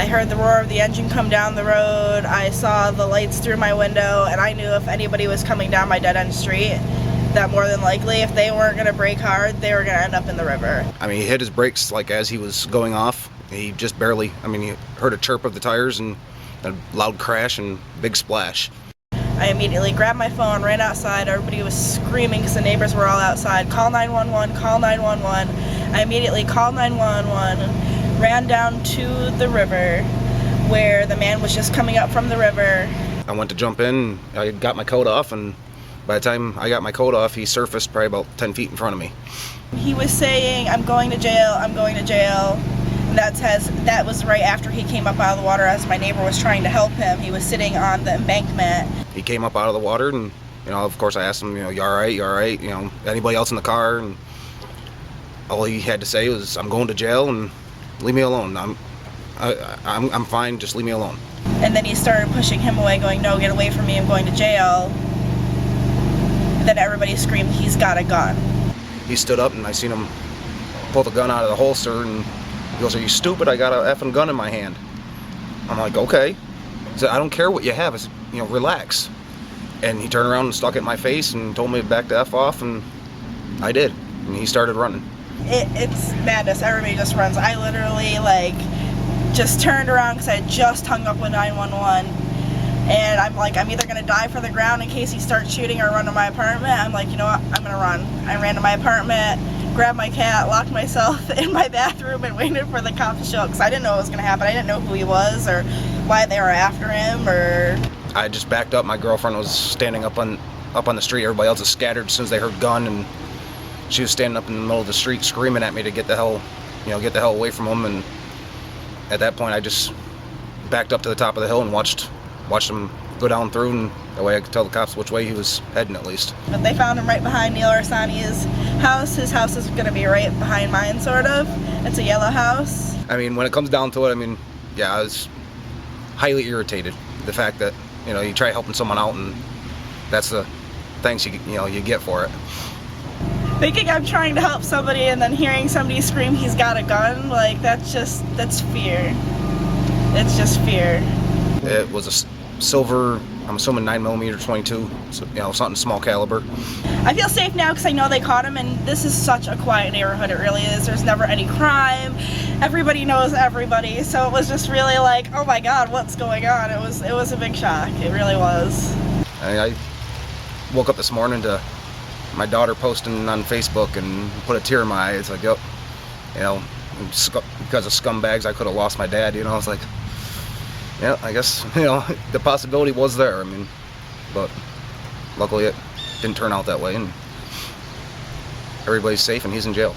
heard the roar of the engine come down the road. I saw the lights through my window, and I knew if anybody was coming down my dead-end street, that more than likely, if they weren't going to brake hard, they were going to end up in the river. I mean, he hit his brakes like as he was going off. He just barely, I mean, he heard a chirp of the tires and a loud crash and big splash. I immediately grabbed my phone, ran outside. Everybody was screaming because the neighbors were all outside. Call 911, call 911. I immediately called 911, ran down to the river where the man was just coming up from the river. I went to jump in, I got my coat off, and by the time I got my coat off, he surfaced probably about 10 feet in front of me. He was saying, I'm going to jail, I'm going to jail. And that was right after he came up out of the water as my neighbor was trying to help him. He was sitting on the embankment. He came up out of the water, and, you know, of course I asked him, you know, you all right, you all right? You know, anybody else in the car? And all he had to say was, I'm going to jail and leave me alone. I'm fine, just leave me alone. And then he started pushing him away, going, no, get away from me, I'm going to jail. And then everybody screamed, he's got a gun. He stood up and I seen him pull the gun out of the holster, and he goes, are you stupid? I got a effing gun in my hand. I'm like, okay. He said, I don't care what you have, it's, you know, relax. And he turned around and stuck it in my face and told me to back the F off, and I did. And he started running. It's madness. Everybody just runs. I literally, like, just turned around because I had just hung up with 911. And I'm like, I'm either going to die for the ground in case he starts shooting or run to my apartment. I'm like, you know what? I'm going to run. I ran to my apartment, grabbed my cat, locked myself in my bathroom, and waited for the cops to show up because I didn't know what was going to happen. I didn't know who he was or why they were after him. Or I just backed up. My girlfriend was standing up on the street. Everybody else was scattered as soon as they heard gun, and she was standing up in the middle of the street screaming at me to get the hell away from him. And at that point, I just backed up to the top of the hill and watched him go down through, and that way I could tell the cops which way he was heading at least. But they found him right behind Neil Orsani's house. His house is going to be right behind mine, sort of. It's a yellow house. I mean, when it comes down to it, I mean, yeah, I was highly irritated. The fact that, you know, you try helping someone out and that's the thanks you get for it. Thinking I'm trying to help somebody and then hearing somebody scream he's got a gun, like, that's fear. It's just fear. It was a silver, I'm assuming 9mm 22, so, you know, something small caliber. I feel safe now because I know they caught him, and this is such a quiet neighborhood. It really is. There's never any crime. Everybody knows everybody, so it was just really like, oh my God, what's going on? It was a big shock. It really was. I woke up this morning to my daughter posting on Facebook and put a tear in my eye. It's like, yep, you know, because of scumbags, I could have lost my dad. You know, it's like, yeah, I guess, you know, the possibility was there. I mean, but luckily it didn't turn out that way, and everybody's safe and he's in jail.